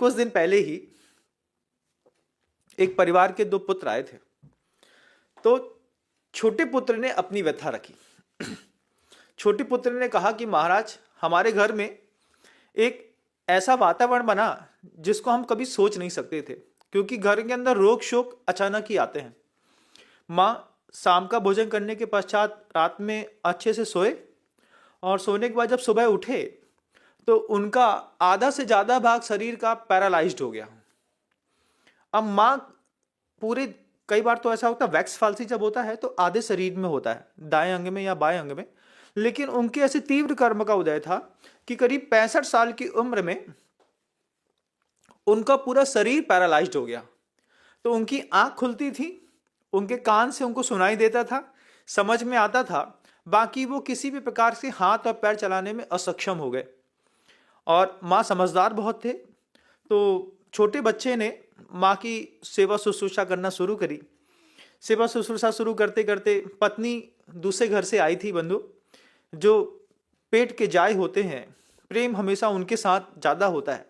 कुछ दिन पहले ही एक परिवार के दो पुत्र आए थे। तो छोटे पुत्र ने अपनी व्यथा रखी। छोटे पुत्र ने कहा कि महाराज, हमारे घर में एक ऐसा वातावरण बना जिसको हम कभी सोच नहीं सकते थे, क्योंकि घर के अंदर रोग शोक अचानक ही आते हैं। माँ शाम का भोजन करने के पश्चात रात में अच्छे से सोए और सोने के बाद जब सुबह उठे तो उनका आधा से ज़्यादा भाग शरीर का पैरालाइज्ड हो गया। अब माँ पूरे, कई बार तो ऐसा होता है वैक्स फाल्सी जब होता है तो आधे शरीर में होता है, दाएं अंग में या बाएं अंग में, लेकिन उनके ऐसे तीव्र कर्म का उदय था कि करीब 65 साल की उम्र में उनका पूरा शरीर पैरालाइज्ड हो गया। तो उनकी आंख खुलती थी, उनके कान से उनको सुनाई देता था, समझ में आता था, बाकी वो किसी भी प्रकार से हाथ और पैर चलाने में असक्षम हो गए। और माँ समझदार बहुत थे, तो छोटे बच्चे ने माँ की सेवा शुश्रूषा करना शुरू करी। सेवा शुश्रूषा शुरू करते करते पत्नी दूसरे घर से आई थी। बंधु, जो पेट के जाय होते हैं, प्रेम हमेशा उनके साथ ज़्यादा होता है।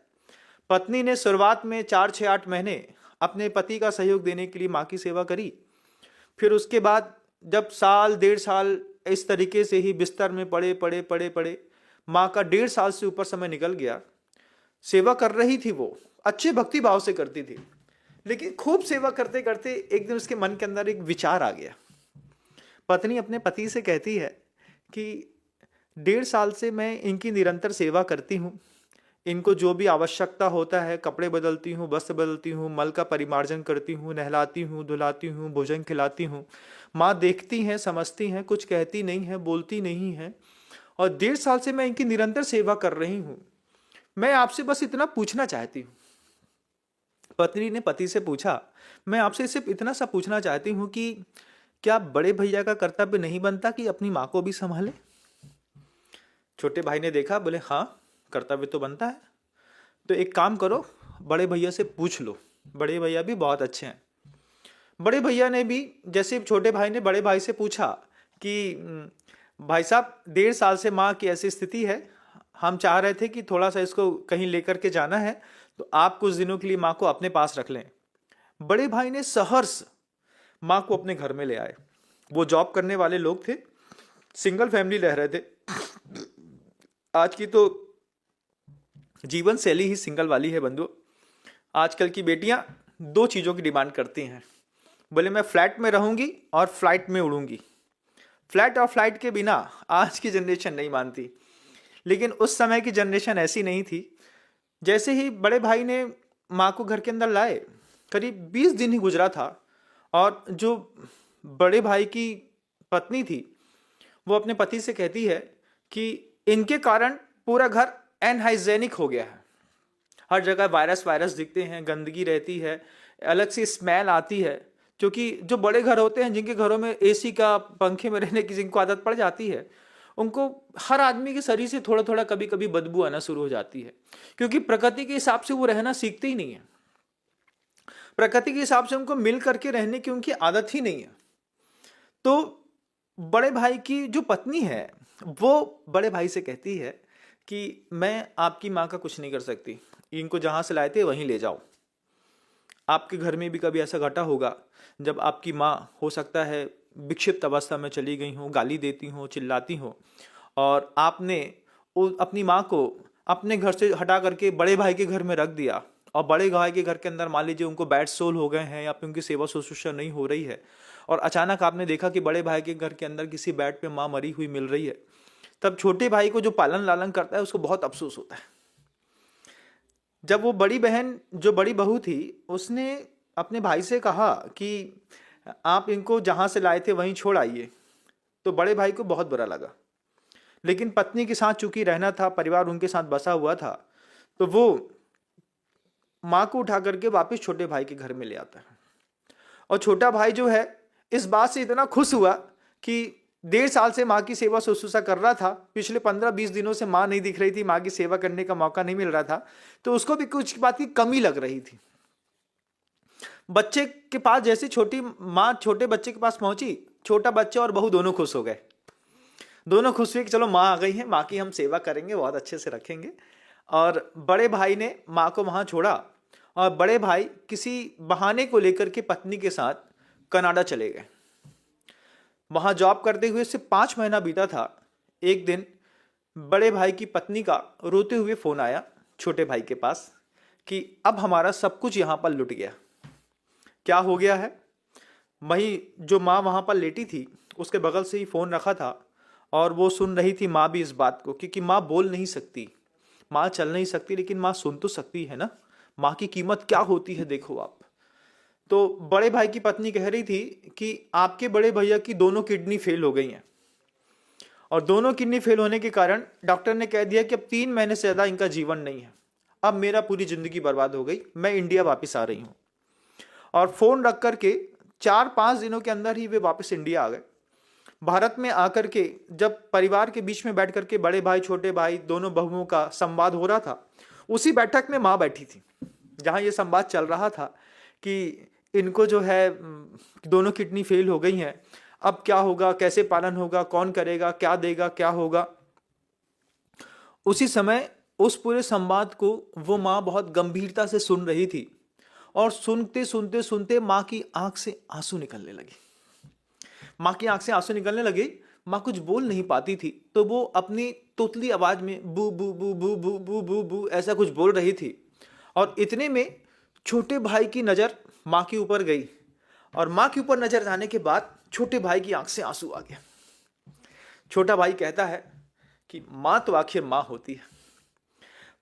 पत्नी ने शुरुआत में 4-6-8 महीने अपने पति का सहयोग देने के लिए माँ की सेवा करी। फिर उसके बाद जब साल 1.5 साल इस तरीके से ही बिस्तर में पड़े माँ का 1.5 साल से ऊपर समय निकल गया। सेवा कर रही थी, वो अच्छे भक्ति भाव से करती थी, लेकिन खूब सेवा करते करते एक दिन उसके मन के अंदर एक विचार आ गया। पत्नी अपने पति से कहती है कि 1.5 साल से मैं इनकी निरंतर सेवा करती हूँ, इनको जो भी आवश्यकता होता है, कपड़े बदलती हूँ, वस्त्र बदलती हूँ, मल का परिमार्जन करती हूँ, नहलाती हूँ, धुलाती हूँ, भोजन खिलाती हूँ। माँ देखती हैं, समझती हैं, कुछ कहती नहीं है, बोलती नहीं है, और 1.5 साल से मैं इनकी निरंतर सेवा कर रही हूँ। मैं आपसे बस इतना पूछना चाहती हूँ। पत्नी ने पति से पूछा, मैं आपसे सिर्फ इतना सा पूछना चाहती हूँ कि क्या बड़े भैया का कर्तव्य नहीं बनता कि अपनी माँ को भी संभाले? छोटे भाई ने देखा, बोले हाँ, कर्तव्य तो बनता है। तो एक काम करो, बड़े भैया से पूछ लो, बड़े भैया भी बहुत अच्छे हैं। बड़े भैया ने भी, जैसे छोटे भाई ने बड़े भाई से पूछा कि भाई साहब, 1.5 साल से माँ की ऐसी स्थिति है, हम चाह रहे थे कि थोड़ा सा इसको कहीं लेकर के जाना है, तो आप कुछ दिनों के लिए माँ को अपने पास रख लें। बड़े भाई ने सहर्ष माँ को अपने घर में ले आए। वो जॉब करने वाले लोग थे, सिंगल फैमिली रह रहे थे। आज की तो जीवन शैली ही सिंगल वाली है बंधु। आजकल की बेटियां 2 चीज़ों की डिमांड करती हैं। बोले मैं फ्लैट में रहूंगी और फ्लाइट में उड़ूंगी। फ्लैट और फ्लाइट के बिना आज की जनरेशन नहीं मानती, लेकिन उस समय की जनरेशन ऐसी नहीं थी। जैसे ही बड़े भाई ने माँ को घर के अंदर लाए, करीब 20 दिन ही गुजरा था, और जो बड़े भाई की पत्नी थी वो अपने पति से कहती है कि इनके कारण पूरा घर अनहाइजेनिक हो गया है। हर जगह वायरस दिखते हैं, गंदगी रहती है, अलग सी स्मेल आती है। क्योंकि जो बड़े घर होते हैं, जिनके घरों में एसी का, पंखे में रहने की जिनको आदत पड़ जाती है, उनको हर आदमी के शरीर से थोड़ा थोड़ा कभी कभी बदबू आना शुरू हो जाती है, क्योंकि प्रकृति के हिसाब से वो रहना सीखते ही नहीं है। प्रकृति के हिसाब से उनको मिल करके रहने की उनकी आदत ही नहीं है। तो बड़े भाई की जो पत्नी है वो बड़े भाई से कहती है कि मैं आपकी माँ का कुछ नहीं कर सकती, इनको जहाँ से लाए थे वहीं ले जाओ। आपके घर में भी कभी ऐसा घटा होगा जब आपकी माँ, हो सकता है विक्षिप्त अवस्था में चली गई हो, गाली देती हो, चिल्लाती हो, और आपने अपनी माँ को अपने घर से हटा करके बड़े भाई के घर में रख दिया, और बड़े भाई के घर के अंदर मान लीजिए उनको बैड सोल हो गए हैं या फिर उनकी सेवा शुश्रूषा नहीं हो रही है, और अचानक आपने देखा कि बड़े भाई के घर के अंदर किसी बेड पे माँ मरी हुई मिल रही है, तब छोटे भाई को जो पालन लालन करता है उसको बहुत अफसोस होता है। जब वो बड़ी बहन, जो बड़ी बहू थी, उसने अपने भाई से कहा कि आप इनको जहाँ से लाए थे वहीं छोड़ आइए, तो बड़े भाई को बहुत बुरा लगा। लेकिन पत्नी के साथ चूंकि रहना था, परिवार उनके साथ बसा हुआ था, तो वो माँ को उठा करके वापस छोटे भाई के घर में ले आता है। और छोटा भाई जो है इस बात से इतना खुश हुआ कि 1.5 साल से माँ की सेवा शुश्रूषा कर रहा था, पिछले 15-20 दिनों से माँ नहीं दिख रही थी, माँ की सेवा करने का मौका नहीं मिल रहा था, तो उसको भी कुछ बात की कमी लग रही थी। बच्चे के पास जैसे छोटी माँ छोटे बच्चे के पास पहुंची, छोटा बच्चा और बहू दोनों खुश हो गए। दोनों खुश हुए कि चलो माँ आ गई है, माँ की हम सेवा करेंगे, बहुत अच्छे से रखेंगे। और बड़े भाई ने माँ को वहाँ छोड़ा और बड़े भाई किसी बहाने को लेकर के पत्नी के साथ कनाडा चले गए। वहाँ जॉब करते हुए सिर्फ 5 महीना बीता था। एक दिन बड़े भाई की पत्नी का रोते हुए फ़ोन आया छोटे भाई के पास कि अब हमारा सब कुछ यहाँ पर लुट गया। क्या हो गया है? वही जो माँ वहाँ पर लेटी थी उसके बगल से ही फ़ोन रखा था और वो सुन रही थी माँ भी इस बात को, क्योंकि माँ बोल नहीं सकती, माँ चल नहीं सकती, लेकिन माँ सुन तो सकती है ना। माँ की कीमत क्या होती है देखो आप। तो बड़े भाई की पत्नी कह रही थी कि आपके बड़े भैया की दोनों किडनी फेल हो गई हैं और दोनों किडनी फेल होने के कारण डॉक्टर ने कह दिया कि अब 3 महीने से ज़्यादा इनका जीवन नहीं है। अब मेरा पूरी ज़िंदगी बर्बाद हो गई, मैं इंडिया वापस आ रही हूँ। और फ़ोन रख करके 4-5 दिनों के अंदर ही वे वापस इंडिया आ गए। भारत में आकर के जब परिवार के बीच में बैठ करके बड़े भाई छोटे भाई दोनों बहुओं का संवाद हो रहा था, उसी बैठक में माँ बैठी थी जहाँ ये संवाद चल रहा था कि इनको जो है दोनों किडनी फेल हो गई हैं, अब क्या होगा, कैसे पालन होगा, कौन करेगा, क्या देगा, क्या होगा। उसी समय उस पूरे संवाद को वो माँ बहुत गंभीरता से सुन रही थी और सुनते सुनते सुनते माँ की आंख से आंसू निकलने लगे। माँ की आंख से आंसू निकलने लगे। माँ कुछ बोल नहीं पाती थी तो वो अपनी तोतली आवाज में बू बू बू बू बू बू बू बू ऐसा कुछ बोल रही थी। और इतने में छोटे भाई की नज़र माँ के ऊपर गई और माँ के ऊपर नज़र जाने के बाद छोटे भाई की आंख से आंसू आ गया। छोटा भाई कहता है कि माँ तो आखिर माँ होती है।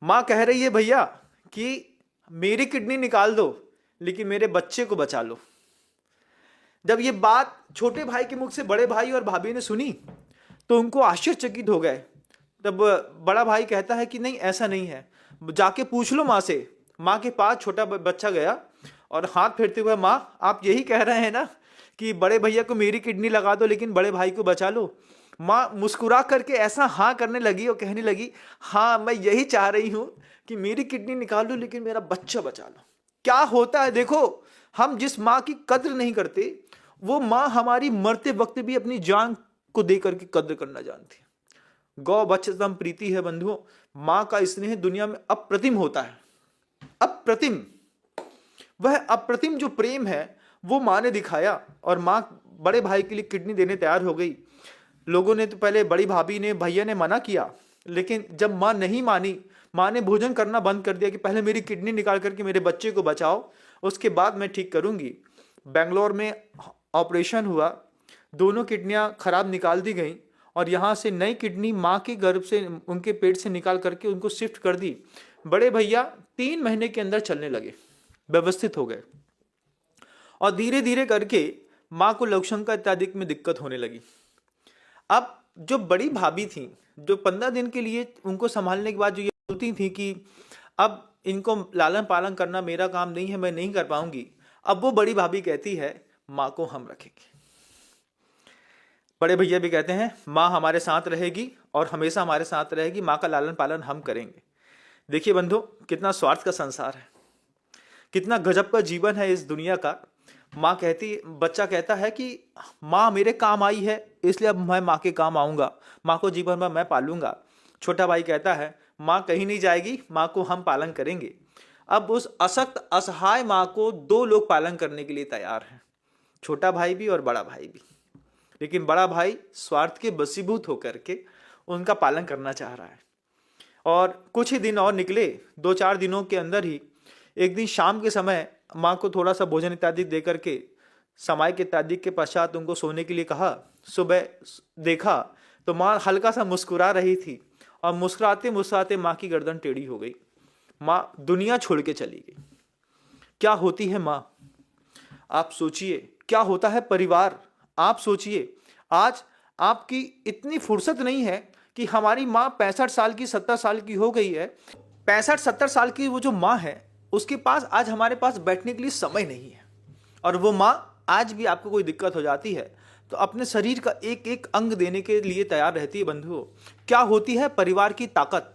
माँ कह रही है भैया कि मेरी किडनी निकाल दो लेकिन मेरे बच्चे को बचा लो। जब ये बात छोटे भाई के मुख से बड़े भाई और भाभी ने सुनी तो उनको आश्चर्यचकित हो गए। तब बड़ा भाई कहता है कि नहीं, ऐसा नहीं है, जाके पूछ लो माँ से। माँ के पास छोटा बच्चा गया और हाथ फेरते हुए, माँ आप यही कह रहे हैं ना कि बड़े भैया को मेरी किडनी लगा दो लेकिन बड़े भाई को बचा लो। माँ मुस्कुरा करके ऐसा हाँ करने लगी और कहने लगी, हाँ मैं यही चाह रही हूँ कि मेरी किडनी निकाल लो लेकिन मेरा बच्चा बचा लो। क्या होता है देखो, हम जिस माँ की कद्र नहीं करते वो माँ हमारी मरते वक्त भी अपनी जान को दे करके कद्र करना जानती है। गौ बच्चतम प्रीति है बंधुओं। माँ का स्नेह दुनिया में अप्रतिम होता है, अप्रतिम। वह अप्रतिम जो प्रेम है वो माँ ने दिखाया और माँ बड़े भाई के लिए किडनी देने तैयार हो गई। लोगों ने तो पहले बड़ी भाभी ने भैया ने मना किया, लेकिन जब माँ नहीं मानी, माँ ने भोजन करना बंद कर दिया कि पहले मेरी किडनी निकाल करके मेरे बच्चे को बचाओ, उसके बाद मैं ठीक करूँगी। बेंगलोर में ऑपरेशन हुआ, दोनों किडनियाँ खराब निकाल दी गई और यहाँ से नई किडनी माँ के गर्भ से, उनके पेट से निकाल करके उनको शिफ्ट कर दी। बड़े भैया 3 महीने के अंदर चलने लगे, व्यवस्थित हो गए और धीरे धीरे करके माँ को लघुशंका इत्यादि में दिक्कत होने लगी। अब जो बड़ी भाभी थी, जो 15 दिन के लिए उनको संभालने के बाद जो ये बोलती थी कि अब इनको लालन पालन करना मेरा काम नहीं है, मैं नहीं कर पाऊंगी, अब वो बड़ी भाभी कहती है माँ को हम रखेंगे। बड़े भैया भी कहते हैं माँ हमारे साथ रहेगी और हमेशा हमारे साथ रहेगी, माँ का लालन पालन हम करेंगे। देखिए बंधु, कितना स्वार्थ का संसार है, कितना गजब का जीवन है इस दुनिया का। माँ कहती, बच्चा कहता है कि माँ मेरे काम आई है इसलिए अब मैं माँ के काम आऊँगा, माँ को जीवन भर मैं पालूंगा। छोटा भाई कहता है माँ कहीं नहीं जाएगी, माँ को हम पालन करेंगे। अब उस अशक्त असहाय माँ को 2 लोग पालन करने के लिए तैयार हैं, छोटा भाई भी और बड़ा भाई भी। लेकिन बड़ा भाई स्वार्थ के बसीभूत होकर के उनका पालन करना चाह रहा है। और कुछ ही दिन और निकले, 2-4 दिनों के अंदर ही एक दिन शाम के समय माँ को थोड़ा सा भोजन इत्यादि दे करके समय के इत्यादि के पश्चात उनको सोने के लिए कहा। सुबह देखा तो माँ हल्का सा मुस्कुरा रही थी और मुस्कुराते मुस्कुराते माँ की गर्दन टेढ़ी हो गई। माँ दुनिया छोड़ के चली गई। क्या होती है माँ, आप सोचिए, क्या होता है परिवार, आप सोचिए। आज आपकी इतनी फुर्सत नहीं है कि हमारी माँ 65 साल की 70 साल की हो गई है, 65-70 साल की वो जो माँ है उसके पास आज हमारे पास बैठने के लिए समय नहीं है। और वो माँ आज भी आपको कोई दिक्कत हो जाती है तो अपने शरीर का एक एक अंग देने के लिए तैयार रहती है। बंधुओं, क्या होती है परिवार की ताकत।